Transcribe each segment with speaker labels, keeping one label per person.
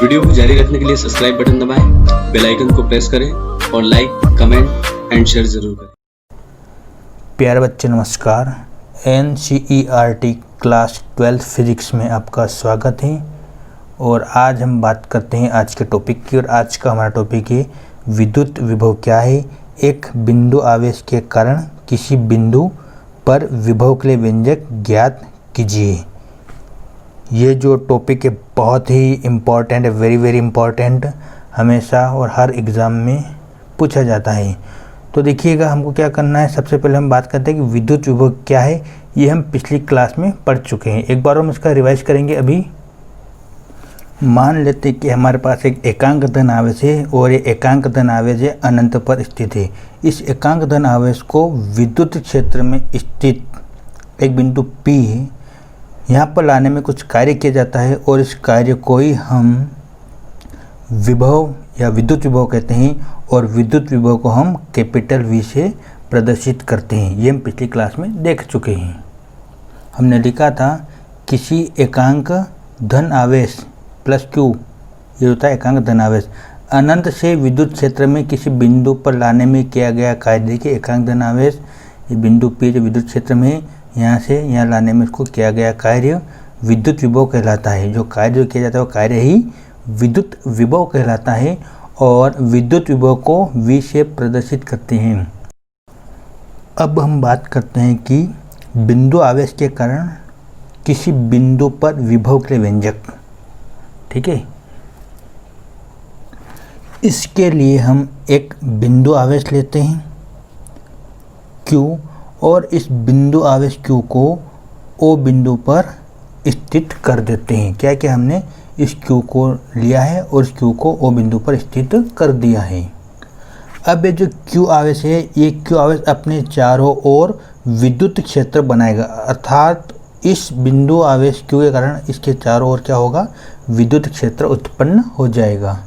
Speaker 1: Video को जारी रखने के लिए सब्सक्राइब बटन दबाएं, बेल आइकन को प्रेस करें और लाइक, कमेंट एंड शेयर जरूर करें।
Speaker 2: प्यारे बच्चे नमस्कार। NCERT क्लास 12 फिजिक्स में आपका स्वागत है और आज हम बात करते हैं आज के टॉपिक की। और आज का हमारा टॉपिक है विद्युत विभव क्या है। एक बिंदु आवेश के कारण किसी बिंदु पर विभव के लिए व्यंजक ज्ञात कीजिए। ये जो टॉपिक है बहुत ही इम्पॉर्टेंट है, वेरी इम्पॉर्टेंट, हमेशा और हर एग्ज़ाम में पूछा जाता है। तो देखिएगा हमको क्या करना है। सबसे पहले हम बात करते हैं कि विद्युत विभव क्या है। ये हम पिछली क्लास में पढ़ चुके हैं, एक बार हम इसका रिवाइज करेंगे। अभी मान लेते हैं कि हमारे पास एक एकांक धन आवेश है और ये एकांक धन आवेश है अनंत पर स्थित है। इस एकांक धन आवेश को विद्युत क्षेत्र में स्थित एक बिंदु P है, यहाँ पर लाने में कुछ कार्य किया जाता है और इस कार्य को ही हम विभव या विद्युत विभव कहते हैं और विद्युत विभव को हम कैपिटल V से प्रदर्शित करते हैं। ये हम पिछली क्लास में देख चुके हैं। हमने लिखा था किसी एकांक धन आवेश प्लस Q, ये होता है एकांक धन आवेश, अनंत से विद्युत क्षेत्र में किसी बिंदु पर लाने में किया गया कार्य। देखिए एकांक धन आवेश, ये बिंदु P जो विद्युत क्षेत्र में यहाँ से यहाँ लाने में इसको किया गया कार्य विद्युत विभव कहलाता है। जो कार्य जो किया जाता है वो कार्य ही विद्युत विभव कहलाता है और विद्युत विभव को V से प्रदर्शित करते हैं। अब हम बात करते हैं कि बिंदु आवेश के कारण किसी बिंदु पर विभव के लिए व्यंजक, ठीक है। इसके लिए हम एक बिंदु आवेश लेते हैं Q और इस बिंदु आवेश Q को O बिंदु पर स्थित कर देते हैं। क्या कि हमने इस Q को लिया है और इस Q को O बिंदु पर स्थित कर दिया है। अब ये जो Q आवेश है, ये Q आवेश अपने चारों ओर विद्युत क्षेत्र बनाएगा, अर्थात इस बिंदु आवेश Q के कारण इसके चारों ओर क्या होगा, विद्युत क्षेत्र उत्पन्न हो जाएगा।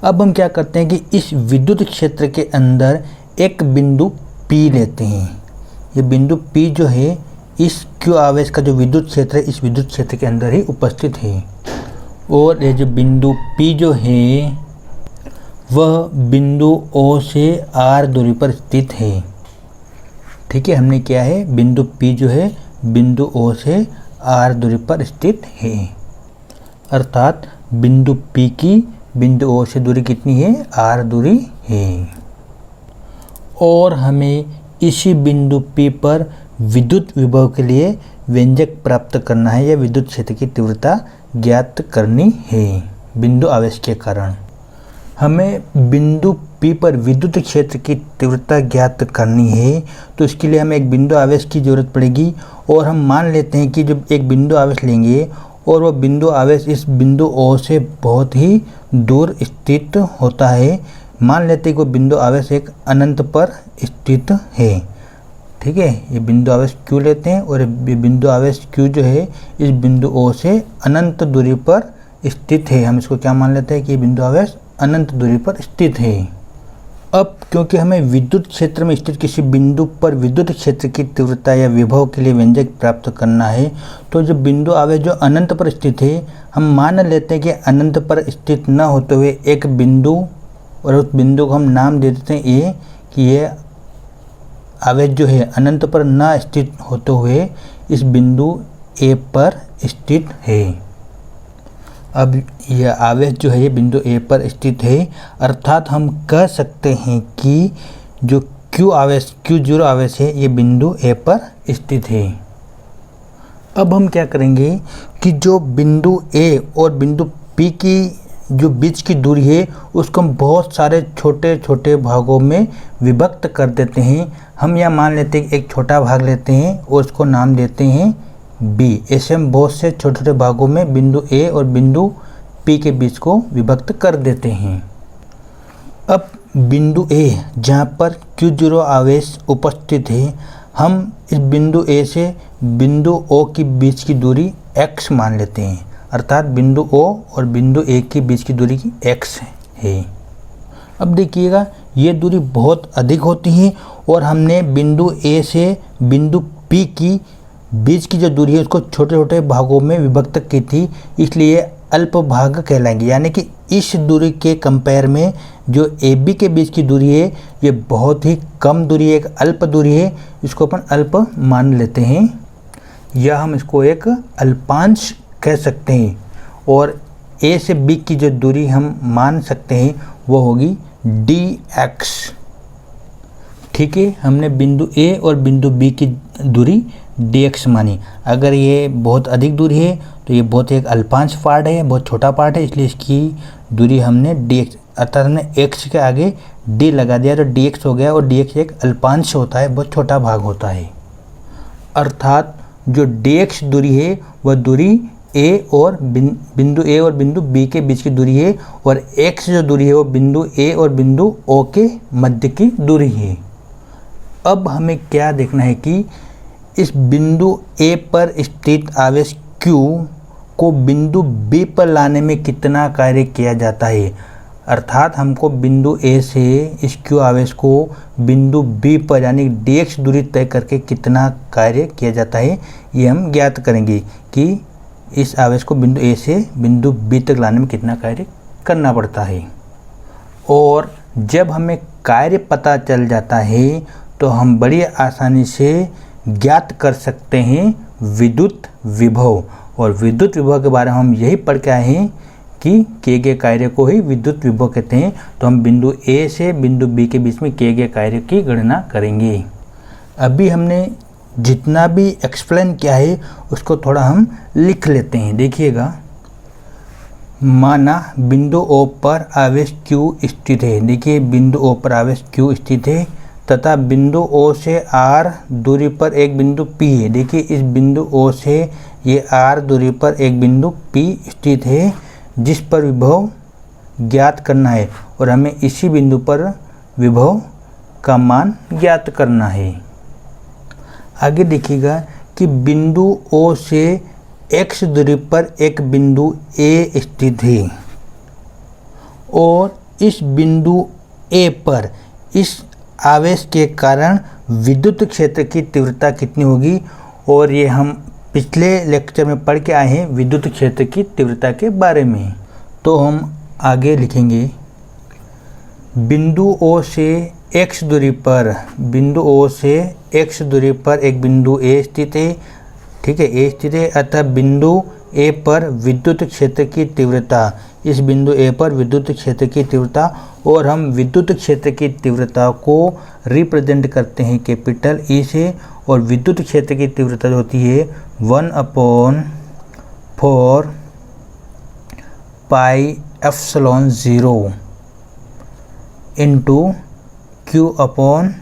Speaker 2: अब हम क्या करते हैं कि इस विद्युत क्षेत्र के अंदर एक बिंदु P लेते हैं। ये बिंदु P जो है इस Q आवेश का जो विद्युत क्षेत्र है इस विद्युत क्षेत्र के अंदर ही उपस्थित है और ये जो बिंदु P जो है वह बिंदु O से R दूरी पर स्थित है। ठीक है, हमने क्या है, बिंदु P जो है बिंदु O से R दूरी पर स्थित है, अर्थात बिंदु P की बिंदु O से दूरी कितनी है, R दूरी है। और हमें इसी बिंदु P पर विद्युत विभव के लिए व्यंजक प्राप्त करना है या विद्युत क्षेत्र की तीव्रता ज्ञात करनी है। बिंदु आवेश के कारण हमें बिंदु P पर विद्युत क्षेत्र की तीव्रता ज्ञात करनी है, तो इसके लिए हमें एक बिंदु आवेश की ज़रूरत पड़ेगी। और हम मान लेते हैं कि जब एक बिंदु आवेश लेंगे और वह बिंदु आवेश इस बिंदु O से बहुत ही दूर स्थित होता है। मान लेते हैं कि वो बिंदु आवेश एक अनंत पर स्थित है। ठीक है, ये बिंदु आवेश Q लेते हैं और ये बिंदु आवेश Q जो है इस बिंदु O से अनंत दूरी पर स्थित है। हम इसको क्या मान लेते हैं कि ये बिंदु आवेश अनंत दूरी पर स्थित है। अब क्योंकि हमें विद्युत क्षेत्र में स्थित किसी बिंदु पर विद्युत क्षेत्र की तीव्रता या विभव के लिए व्यंजक प्राप्त करना है, तो जो बिंदु आवेश जो अनंत पर स्थित है, हम मान लेते हैं कि अनंत पर स्थित न होते हुए एक बिंदु, और उस बिंदु को हम नाम दे देते हैं A, कि ये आवेश जो है अनंत पर न स्थित होते हुए इस बिंदु A पर स्थित है। अब यह आवेश जो है ये बिंदु A पर स्थित है, अर्थात हम कह सकते हैं कि जो Q आवेश Q0 आवेश है ये बिंदु A पर स्थित है। अब हम क्या करेंगे कि जो बिंदु A और बिंदु P की जो बीच की दूरी है उसको हम बहुत सारे छोटे छोटे भागों में विभक्त कर देते हैं। हम यह मान लेते हैं कि एक छोटा भाग लेते हैं और उसको नाम देते हैं B। ऐसे हम बहुत से छोटे छोटे भागों में बिंदु A और बिंदु P के बीच को विभक्त कर देते हैं। अब बिंदु A जहाँ पर Q0 आवेश उपस्थित है, हम इस बिंदु A से बिंदु O के बीच की दूरी x मान लेते हैं, अर्थात बिंदु O और बिंदु A के बीच की दूरी की x है। अब देखिएगा ये दूरी बहुत अधिक होती है और हमने बिंदु A से बिंदु P की बीच की जो दूरी है उसको छोटे छोटे भागों में विभक्त की थी, इसलिए अल्पभाग कहलाएंगे। यानी कि इस दूरी के कंपेयर में जो AB के बीच की दूरी है ये बहुत ही कम दूरी है, एक अल्प दूरी है, इसको अपन अल्प मान लेते हैं या हम इसको एक अल्पांश कह सकते हैं। और A से B की जो दूरी हम मान सकते हैं वो होगी dx। ठीक है, हमने बिंदु A और बिंदु B की दूरी dx मानी। अगर ये बहुत अधिक दूरी है तो ये बहुत एक अल्पांश पार्ट है, बहुत छोटा पार्ट है, इसलिए इसकी दूरी हमने dx अर्थात हमने x के आगे d लगा दिया तो dx हो गया। और dx एक अल्पांश होता है, बहुत छोटा भाग होता है। अर्थात जो dx दूरी है वह दूरी A और बिंदु A और बिंदु B के बीच की दूरी है, और x जो दूरी है वो बिंदु A और बिंदु O के मध्य की दूरी है। अब हमें क्या देखना है कि इस बिंदु A पर स्थित आवेश Q को बिंदु B पर लाने में कितना कार्य किया जाता है। अर्थात हमको बिंदु A से इस Q आवेश को बिंदु B पर यानी dx दूरी तय करके कितना कार्य किया जाता है, ये हम ज्ञात करेंगे कि इस आवेश को बिंदु A से बिंदु B तक लाने में कितना कार्य करना पड़ता है। और जब हमें कार्य पता चल जाता है तो हम बड़ी आसानी से ज्ञात कर सकते हैं विद्युत विभव। और विद्युत विभव के बारे में हम यही पढ़ के आए हैं कि किए गए कार्य को ही विद्युत विभव कहते हैं। तो हम बिंदु A से बिंदु B के बीच में किए गए कार्य की गणना करेंगे। अभी हमने जितना भी एक्सप्लेन किया है उसको थोड़ा हम लिख लेते हैं। देखिएगा, माना बिंदु O पर आवेश Q स्थित है। देखिए, बिंदु O पर आवेश Q स्थित है तथा बिंदु O से R दूरी पर एक बिंदु P है। देखिए, इस बिंदु O से ये R दूरी पर एक बिंदु P स्थित है जिस पर विभव ज्ञात करना है, और हमें इसी बिंदु पर विभव का मान ज्ञात करना है। आगे देखिएगा कि बिंदु O से x दूरी पर एक बिंदु A स्थित है, और इस बिंदु A पर इस आवेश के कारण विद्युत क्षेत्र की तीव्रता कितनी होगी। और ये हम पिछले लेक्चर में पढ़ के आए हैं विद्युत क्षेत्र की तीव्रता के बारे में। तो हम आगे लिखेंगे, बिंदु O से x दूरी पर एक बिंदु A स्थित है। ठीक है, A स्थित है, अतः बिंदु A पर विद्युत क्षेत्र की तीव्रता, इस बिंदु A पर विद्युत क्षेत्र की तीव्रता, और हम विद्युत क्षेत्र की तीव्रता को रिप्रेजेंट करते हैं कैपिटल E से। और विद्युत क्षेत्र की तीव्रता जो होती है 1/4 pi epsilon 0 into Q upon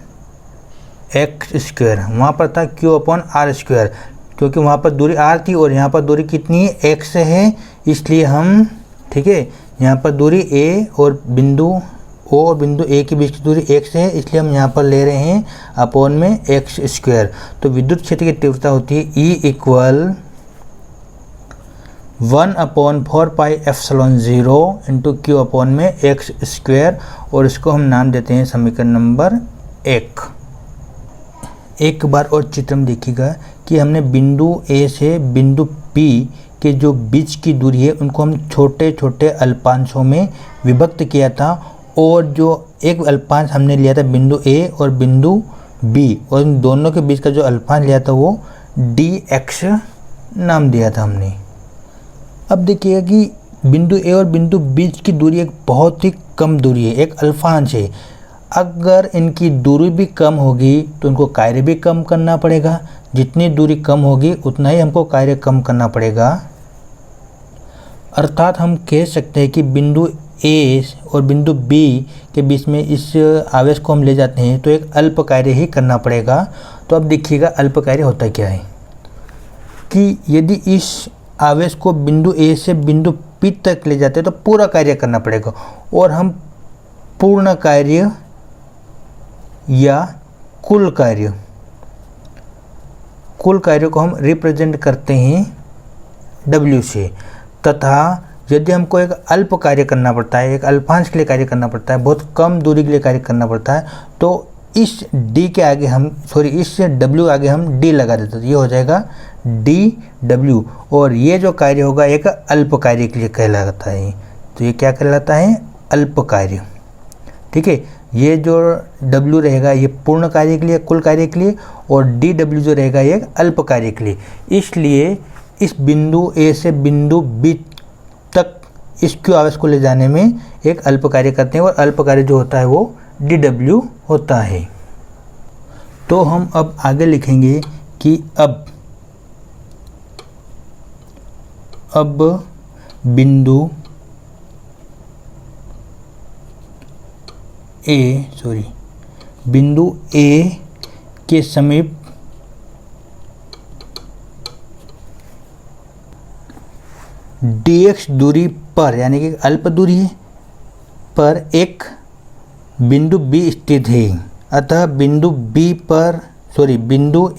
Speaker 2: x square. वहाँ पर था Q अपॉन R स्क्वायर, क्योंकि वहाँ पर दूरी R थी और यहाँ पर दूरी कितनी है, x है, इसलिए हम, ठीक है, यहाँ पर दूरी A और बिंदु O और बिंदु A के बीच की दूरी x है, इसलिए हम यहाँ पर ले रहे हैं अपॉन में x स्क्वायर। तो विद्युत क्षेत्र की तीव्रता होती है E equal 1/4 pi epsilon 0 into Q upon में x स्क्वायर, और इसको हम नाम देते हैं समीकरण नंबर 1। एक बार और चित्र में देखिएगा कि हमने बिंदु A से बिंदु P के जो बीच की दूरी है उनको हम छोटे छोटे अल्पांशों में विभक्त किया था, और जो एक अल्पांश हमने लिया था बिंदु A और बिंदु B, और इन दोनों के बीच का जो अल्पांश लिया था वो dx नाम दिया था हमने। अब देखिएगा कि बिंदु A और बिंदु B की दूरी एक बहुत ही कम दूरी है, एक अल्पांश है। अगर इनकी दूरी भी कम होगी तो इनको कार्य भी कम करना पड़ेगा। जितनी दूरी कम होगी उतना ही हमको कार्य कम करना पड़ेगा। अर्थात हम कह सकते हैं कि बिंदु A और बिंदु B के बीच में इस आवेश को हम ले जाते हैं तो एक अल्प कार्य ही करना पड़ेगा। तो अब देखिएगा अल्प कार्य होता क्या है कि यदि इस आवेश को बिंदु A से बिंदु P तक ले जाते हैं तो पूरा कार्य करना पड़ेगा, और हम पूर्ण कार्य या कुल कार्य को हम रिप्रेजेंट करते हैं W से। तथा यदि हमको एक अल्प कार्य करना पड़ता है, एक अल्पांश के लिए कार्य करना पड़ता है, बहुत कम दूरी के लिए कार्य करना पड़ता है, तो इस डी के आगे हम इस डब्ल्यू के आगे हम डी लगा देते तो ये हो जाएगा डी डब्ल्यू, और ये जो कार्य होगा एक अल्प कार्य के लिए कहलाता है। तो ये क्या कहलाता है? अल्प कार्य। ठीक है, ये जो डब्ल्यू रहेगा ये पूर्ण कार्य के लिए, कुल कार्य के लिए, और डी डब्ल्यू जो रहेगा ये अल्प कार्य के लिए। इसलिए इस बिंदु ए से बिंदु बी तक इस क्यू आवेश को ले जाने में एक अल्प कार्य करते हैं, और अल्प कार्य जो होता है वो डी डब्ल्यू होता है। तो हम अब आगे लिखेंगे कि अब बिंदु ए के समीप dx दूरी पर, यानी कि अल्प दूरी है, पर एक बिंदु B स्थित है। अतः बिंदु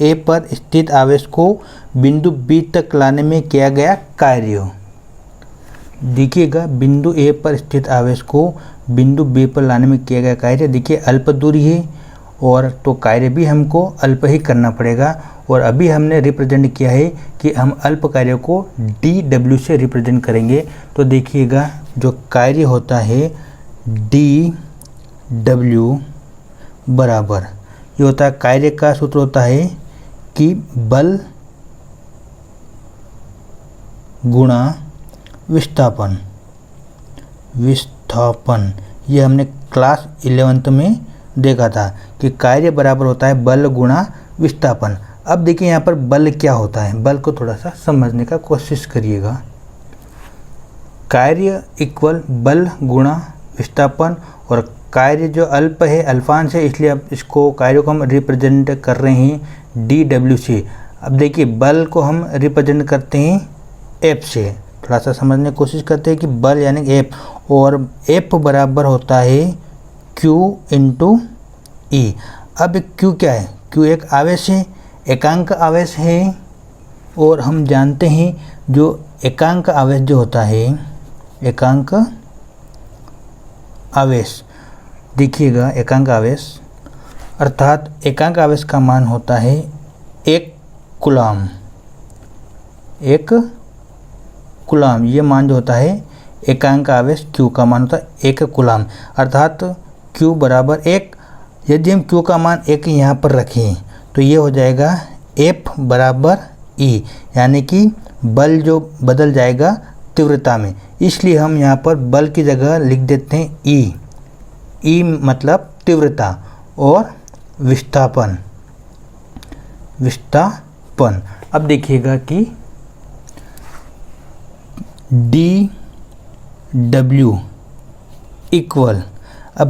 Speaker 2: ए पर स्थित आवेश को बिंदु B तक लाने में किया गया कार्य। देखिएगा, बिंदु ए पर स्थित आवेश को बिंदु बी पर लाने में किया गया कार्य, देखिए अल्प दूरी है, और तो कार्य भी हमको अल्प ही करना पड़ेगा। और अभी हमने रिप्रेजेंट किया है कि हम अल्प कार्य को डी डब्ल्यू से रिप्रेजेंट करेंगे। तो देखिएगा, जो कार्य होता है डी डब्ल्यू बराबर, ये होता है कार्य का सूत्र होता है कि बल गुणा विस्थापन। ये हमने क्लास 11th में देखा था कि कार्य बराबर होता है बल गुणा विस्थापन। अब देखिए यहाँ पर बल क्या होता है, बल को थोड़ा सा समझने का कोशिश करिएगा। कार्य इक्वल बल गुणा विस्थापन, और कार्य जो अल्प है, अल्पांश है, इसलिए अब इसको कार्य को हम रिप्रेजेंट कर रहे हैं डी डब्ल्यू से। अब देखिए, बल को हम रिप्रेजेंट करते हैं एफ से। थोड़ा सा समझने की कोशिश करते हैं कि बल यानी एफ, और एफ बराबर होता है क्यू इंटू ई। अब क्यू क्या है? क्यू एक आवेश है, एकांक आवेश है, और हम जानते हैं जो एकांक आवेश जो होता है, एकांक आवेश, देखिएगा एकांक आवेश अर्थात एकांक आवेश का मान होता है 1 कूलम। 1 कूलम ये मान जो होता है एकांक आवेश Q का मान होता है 1 कूलम, अर्थात Q बराबर 1। यदि हम Q का मान 1 यहाँ पर रखें तो ये हो जाएगा F बराबर E, यानी कि बल जो बदल जाएगा तीव्रता में, इसलिए हम यहाँ पर बल की जगह लिख देते हैं E। E मतलब तीव्रता, और विस्थापन। अब देखिएगा कि डी डब्ल्यू इक्वल, अब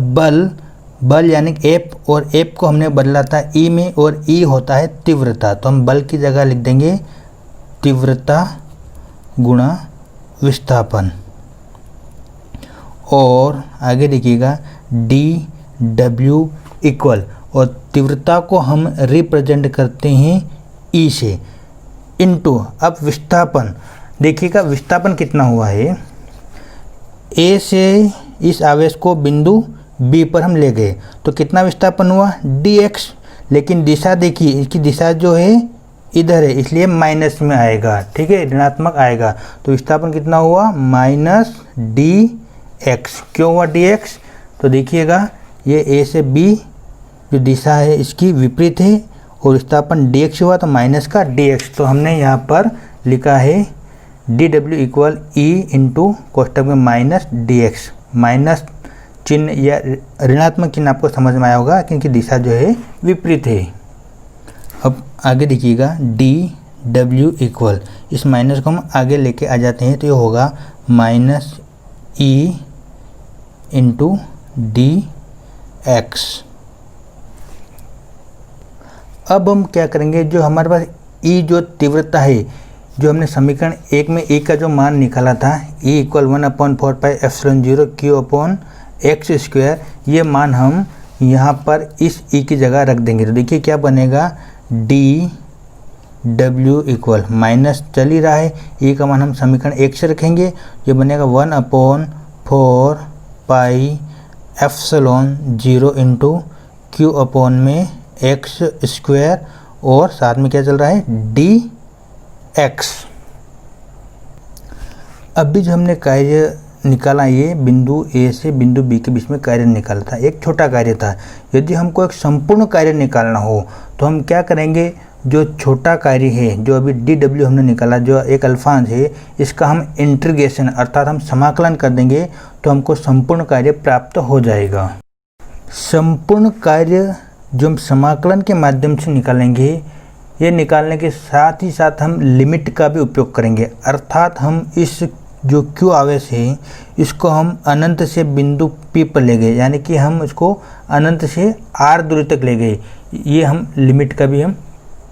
Speaker 2: बल यानी F, और F को हमने बदला था E में, और E होता है तीव्रता। तो हम बल की जगह लिख देंगे तीव्रता गुणा विस्थापन। और आगे देखिएगा डी डब्ल्यू इक्वल, और तीव्रता को हम रिप्रेजेंट करते हैं E से, इनटू अब विस्थापन। देखिएगा विस्थापन कितना हुआ है, A से इस आवेश को बिंदु B पर हम ले गए तो कितना विस्थापन हुआ dx, लेकिन दिशा देखिए, इसकी दिशा जो है इधर है, इसलिए माइनस में आएगा, ठीक है, ऋणात्मक आएगा। तो विस्थापन कितना हुआ माइनस dx। क्यों हुआ dx? तो देखिएगा ये A से B जो दिशा है इसकी विपरीत है, और विस्थापन dx हुआ तो माइनस का dx। तो हमने यहाँ पर लिखा है dw इक्वल E इंटू कोष्टक में माइनस dx। माइनस चिन्ह या ऋणात्मक चिन्ह आपको समझ में आया होगा क्योंकि दिशा जो है विपरीत है। अब आगे देखिएगा डी डब्ल्यू इक्वल, इस माइनस को हम आगे लेके आ जाते हैं तो ये होगा minus E into D x. अब हम क्या करेंगे, जो हमारे पास ई जो तीव्रता है, जो हमने समीकरण 1 में ई का जो मान निकाला था E equal 1/4 pi epsilon 0 Q upon x square, ये मान हम यहाँ पर इस ई की जगह रख देंगे। तो देखिए क्या बनेगा, डी डब्ल्यू इक्वल माइनस चल ही रहा है, ई का मान हम समीकरण 1 से रखेंगे, ये बनेगा 1/4 pi epsilon 0 into Q upon में एक्स स्क्वायर और साथ में क्या चल रहा है डी एक्स। अभी जो हमने कार्य निकाला, ये बिंदु ए से बिंदु बी के बीच में कार्य निकाला था, एक छोटा कार्य था। यदि हमको एक संपूर्ण कार्य निकालना हो तो हम क्या करेंगे, जो छोटा कार्य है जो अभी डी डब्ल्यू हमने निकाला, जो एक अल्फांश है, इसका हम इंटीग्रेशन अर्थात हम समाकलन कर देंगे तो हमको संपूर्ण कार्य प्राप्त हो जाएगा। संपूर्ण कार्य जो हम समाकलन के माध्यम से निकालेंगे, ये निकालने के साथ ही साथ हम लिमिट का भी उपयोग करेंगे, अर्थात हम इस जो क्यू आवेश है इसको हम अनंत से बिंदु P पर ले गए, यानी कि हम इसको अनंत से r दूरी तक ले गए। ये हम लिमिट का भी हम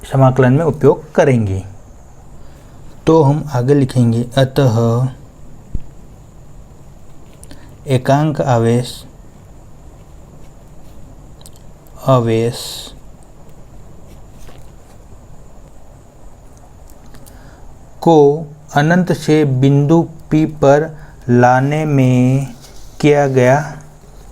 Speaker 2: समाकलन में उपयोग करेंगे। तो हम आगे लिखेंगे, अतः एकांक आवेश को अनंत से बिंदु P पर लाने में किया गया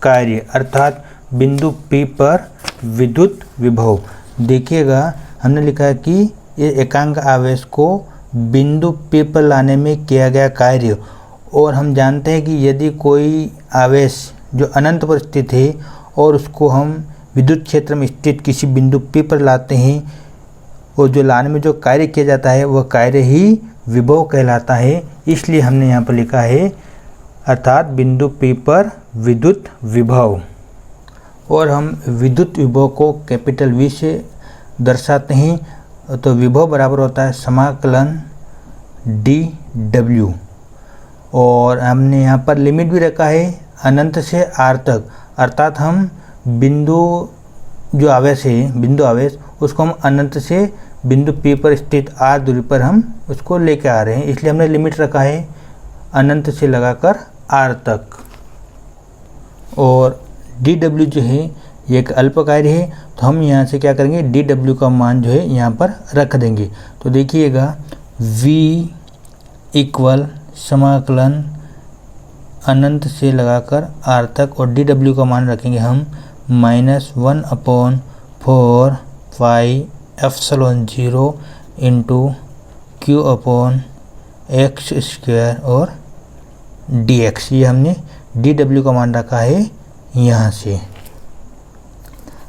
Speaker 2: कार्य अर्थात बिंदु P पर विद्युत विभव। देखिएगा हमने लिखा है कि ये एकांक आवेश को बिंदु P पर लाने में किया गया कार्य, और हम जानते हैं कि यदि कोई आवेश जो अनंत पर स्थित है और उसको हम विद्युत क्षेत्र में स्थित किसी बिंदु P पर लाते हैं, और जो लाने में जो कार्य किया जाता है वह कार्य ही विभव कहलाता है। इसलिए हमने यहाँ पर लिखा है अर्थात बिंदु P पर विद्युत विभव। और हम विद्युत विभव को कैपिटल V से दर्शाते हैं, तो विभव बराबर होता है समाकलन dw, और हमने यहाँ पर लिमिट भी रखा है अनंत से r तक, अर्थात हम बिंदु जो आवेश है बिंदु आवेश उसको हम अनंत से बिंदु P पर स्थित r दूरी पर हम उसको लेके आ रहे हैं, इसलिए हमने लिमिट रखा है अनंत से लगाकर r तक। और dw जो है ये एक अल्प कार्य है, तो हम यहाँ से क्या करेंगे dw का मान जो है यहाँ पर रख देंगे। तो देखिएगा v इक्वल समाकलन अनंत से लगाकर r तक, और dw का मान रखेंगे हम -1/4 pi epsilon 0 into Q upon x square और dx। ये हमने dw का मान रखा है यहाँ से।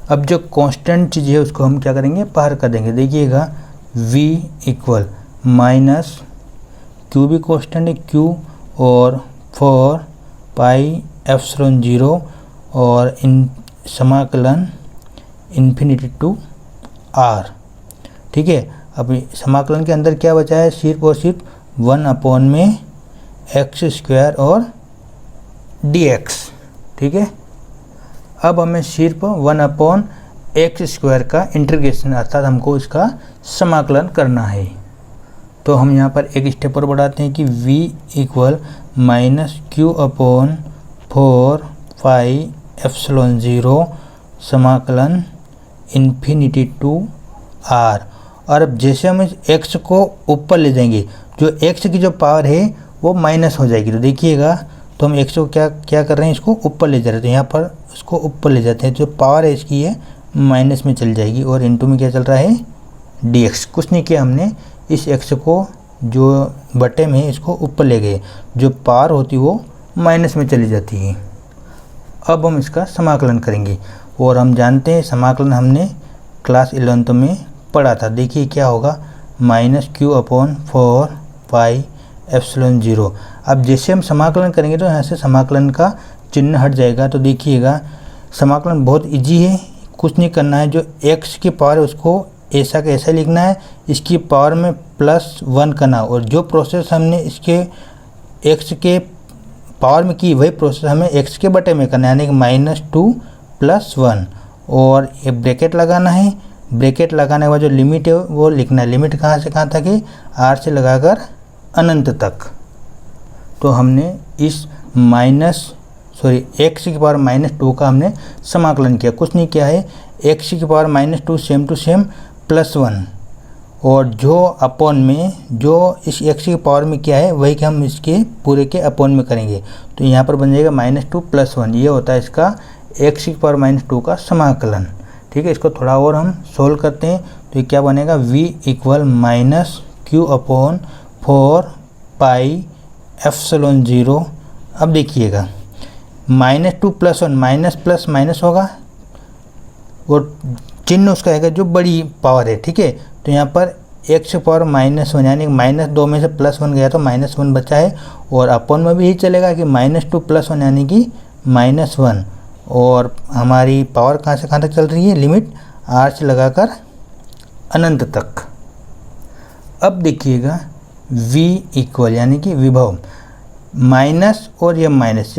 Speaker 2: अब जो कांस्टेंट चीज़ है उसको हम क्या करेंगे बाहर कर देंगे। देखिएगा v इक्वल माइनस क्यू भी कांस्टेंट है q, और 4 पाई एप्सिलॉन 0 और इन समाकलन इन्फिनिटी टू r। ठीक है, अब समाकलन के अंदर क्या बचा है, सिर्फ और सिर्फ 1 में एक्स स्क्वायर और dx। ठीक है, अब हमें सिर्फ 1 एक्स स्क्वायर का इंटीग्रेशन अर्थात हमको इसका समाकलन करना है। तो हम यहाँ पर एक स्टेप और बढ़ाते हैं कि v equal -q/4 pi epsilon 0 समाकलन इन्फिनिटी टू r। और अब जैसे हम इस x को ऊपर ले जाएंगे, जो x की जो पावर है वो माइनस हो जाएगी। तो देखिएगा, तो हम x को क्या कर रहे हैं, इसको ऊपर ले जा रहे हैं, तो यहाँ पर इसको ऊपर ले जाते हैं, जो पावर है इसकी है माइनस में चल जाएगी, और इनटू में क्या चल रहा है dx। कुछ नहीं किया हमने, इस x को जो बटे में इसको ऊपर ले गए, जो पावर होती वो माइनस में चली जाती है। अब हम इसका समाकलन करेंगे, और हम जानते हैं समाकलन हमने क्लास 11 में पढ़ा था। देखिए क्या होगा, -q/4 पाई एप्सिलॉन 0। अब जैसे हम समाकलन करेंगे तो यहाँ से समाकलन का चिन्ह हट जाएगा। तो देखिएगा समाकलन बहुत इजी है, कुछ नहीं करना है, जो x की पावर है उसको ऐसा का ऐसा लिखना है, इसकी पावर में +1 करना, और जो प्रोसेस हमने इसके x के पावर में की वही प्रोसेस हमें x के बटे में करना है, यानी कि -2 + 1, और ये ब्रैकेट लगाना है। ब्रैकेट लगाने के बाद जो लिमिट है वो लिखना है। लिमिट कहाँ से कहाँ तक है, r से लगाकर अनंत तक। तो हमने इस x की पावर -2 का हमने समाकलन किया, कुछ नहीं किया है, x की पावर -2 सेम टू सेम +1, और जो अपॉन में जो इस x की पावर में क्या है वही कि हम इसके पूरे के अपॉन में करेंगे। तो यहाँ पर बन जाएगा -2 + 1, ये होता है इसका x की पावर -2 का समाकलन। ठीक है, इसको थोड़ा और हम सोल्व करते हैं तो ये क्या बनेगा, v equal -q/4 pi epsilon 0। अब देखिएगा -2 + 1 माइनस प्लस माइनस होगा और चिन्ह उसका है जो बड़ी पावर है। ठीक है, तो यहाँ पर x की पावर -1 यानी -2 में से +1 गया तो -1 बचा है, और अपन में भी यही चलेगा कि -2 + 1 यानी कि -1, और हमारी पावर कहाँ से कहाँ तक चल रही है, लिमिट r से लगाकर अनंत तक। अब देखिएगा v इक्वल यानी कि विभव माइनस और ये माइनस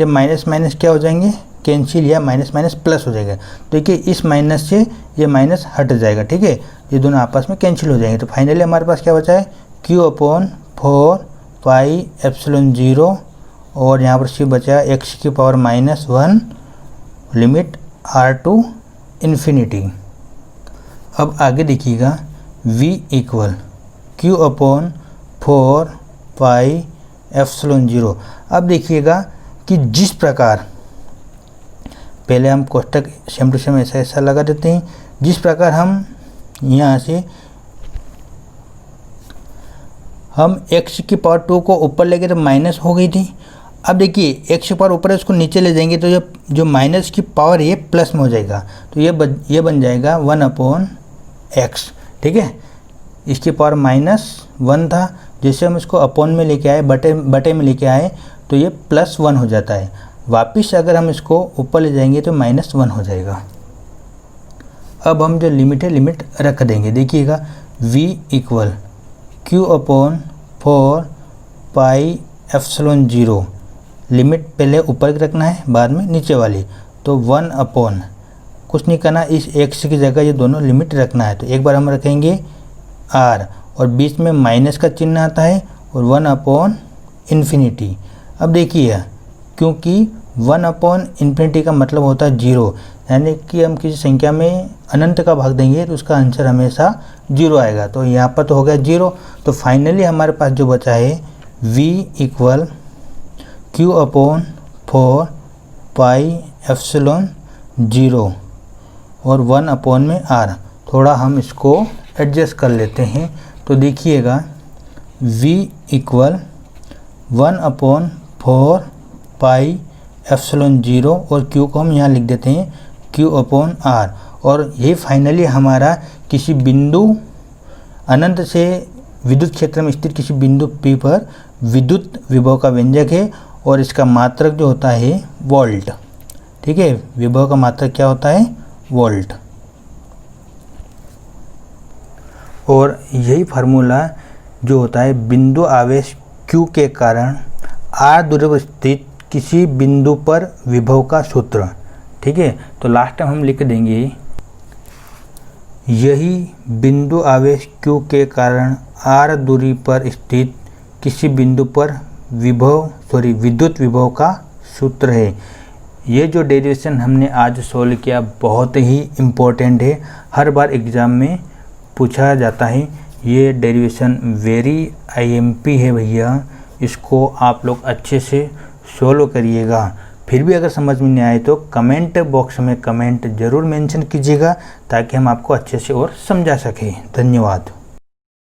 Speaker 2: माइनस क्या हो जाएंगे, कैंसिल, या माइनस माइनस प्लस हो जाएगा। देखिए इस माइनस से ये माइनस हट जाएगा। ठीक है, ये दोनों आपस में कैंसिल हो जाएंगे। तो फाइनली हमारे पास क्या बचा है, q/4 पाई एप्सिलॉन 0, और यहाँ पर c बचा है x की power -1 limit r to infinity. अब आगे देखिएगा v equal q/4 pi epsilon 0। अब देखिएगा कि जिस प्रकार पहले हम कोष्टक सेम टू सेम ऐसा लगा देते हैं, जिस प्रकार हम यहाँ से हम x की पावर 2 को ऊपर ले गए तो माइनस हो गई थी। अब देखिए x की पावर ऊपर है, उसको नीचे ले जाएंगे तो जो माइनस की पावर ये प्लस में हो जाएगा, तो ये बन जाएगा 1/x। ठीक है, इसकी पावर -1 था, जैसे हम इसको अपॉन में लेके आए, बटे में लेके आए तो ये +1 हो जाता है। वापिस अगर हम इसको ऊपर ले जाएंगे तो -1 हो जाएगा। अब हम जो लिमिट है लिमिट रख देंगे। देखिएगा v equal q/4 pi epsilon 0, limit पहले ऊपर की रखना है बाद में नीचे वाली, तो 1/ कुछ नहीं करना, इस x की जगह ये दोनों लिमिट रखना है। तो एक बार हम रखेंगे r और बीच में माइनस का चिन्ह आता है और 1/∞। अब देखिए क्योंकि 1/∞ का मतलब होता है 0, यानी कि हम किसी संख्या में अनंत का भाग देंगे तो उसका आंसर हमेशा 0 आएगा। तो यहाँ पर तो हो गया 0। तो फाइनली हमारे पास जो बचा है v equal q/4 pi epsilon 0 और 1/r। थोड़ा हम इसको एडजस्ट कर लेते हैं तो देखिएगा v इक्वल 1/4 पाई एप्सिलॉन 0 और q को हम यहाँ लिख देते हैं q/r। और ये फाइनली हमारा किसी बिंदु अनंत से विद्युत क्षेत्र में स्थित किसी बिंदु P पर विद्युत विभव का व्यंजक है, और इसका मात्रक जो होता है वोल्ट। ठीक है, विभव का मात्रक क्या होता है, वोल्ट। और यही फार्मूला जो होता है बिंदु आवेश Q के कारण r दूरी पर स्थित किसी बिंदु पर विभव का सूत्र। ठीक है, तो लास्ट में हम लिख देंगे यही बिंदु आवेश Q के कारण r दूरी पर स्थित किसी बिंदु पर विद्युत विभव का सूत्र है। ये जो डेरिवेशन हमने आज सोल्व किया बहुत ही इम्पोर्टेंट है, हर बार एग्ज़ाम में पूछा जाता है। ये डेरिवेशन वेरी IMP है भैया, इसको आप लोग अच्छे से सोल्व करिएगा। फिर भी अगर समझ में नहीं आए तो कमेंट बॉक्स में कमेंट ज़रूर मेंशन कीजिएगा ताकि हम आपको अच्छे से और समझा सकें। धन्यवाद।